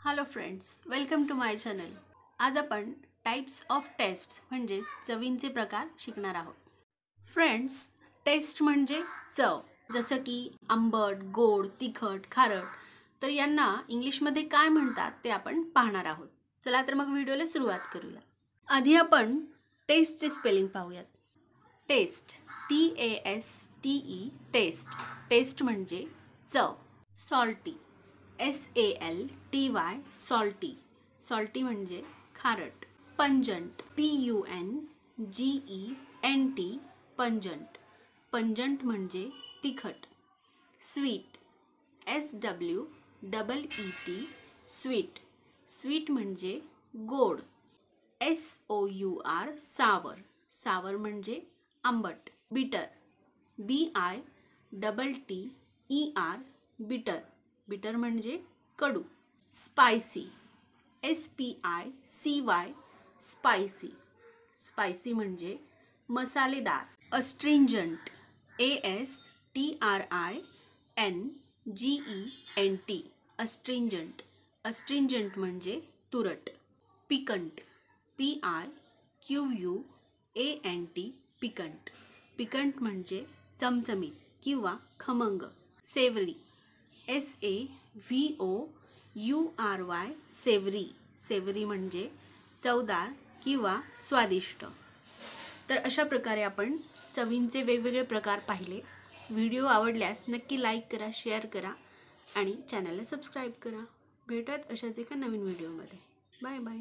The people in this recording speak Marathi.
Hello friends, welcome to my channel. आज आपण टाइप्स ऑफ टेस्ट म्हणजे चवींचे प्रकार शिकणार आहोत. फ्रेंड्स, टेस्ट म्हणजे चव, जसं की आंबट, गोड, तिखट, खारट. तर यांना इंग्लिशमध्ये काय म्हणतात ते आपण पाहणार आहोत. चला तर मग व्हिडिओला सुरुवात करूया. आधी आपण टेस्टचे स्पेलिंग पाहूयात. Taste, TASTE, taste. टेस्ट म्हणजे चव. Salty, SALTY, salty. सॉल्टी म्हणजे खारट. Pungent, PUNGENT, pungent. पंजंट म्हणजे तिखट. Sweet, SWEET, sweet. स्वीट म्हणजे गोड. SOUR, सावर. सावर म्हणजे आंबट. बिटर, BITTER, बिटर. बिटर म्हणजे कडू. Spicy, SPICY, spicy. स्पायसी म्हणजे मसालेदार. अस्ट्रिंजंट, ASTRINGENT, अस्ट्रिंजंट. अस्ट्रिंजंट म्हणजे तुरट. पिकंट, PIQUANT, पिकंट. पिकंट म्हणजे चमचमीत किंवा खमंग. सेवरी, SAVOURY, सेवरी. सेवरी म्हणजे चवदार किंवा स्वादिष्ट. तर अशा प्रकारे आपण चवींचे वेगवेगळे प्रकार पाहिले. व्हिडिओ आवडल्यास नक्की लाईक करा, शेअर करा आणि चॅनलला सबस्क्राईब करा. भेटूयात अशाच एका नवीन व्हिडिओमध्ये. Bye bye.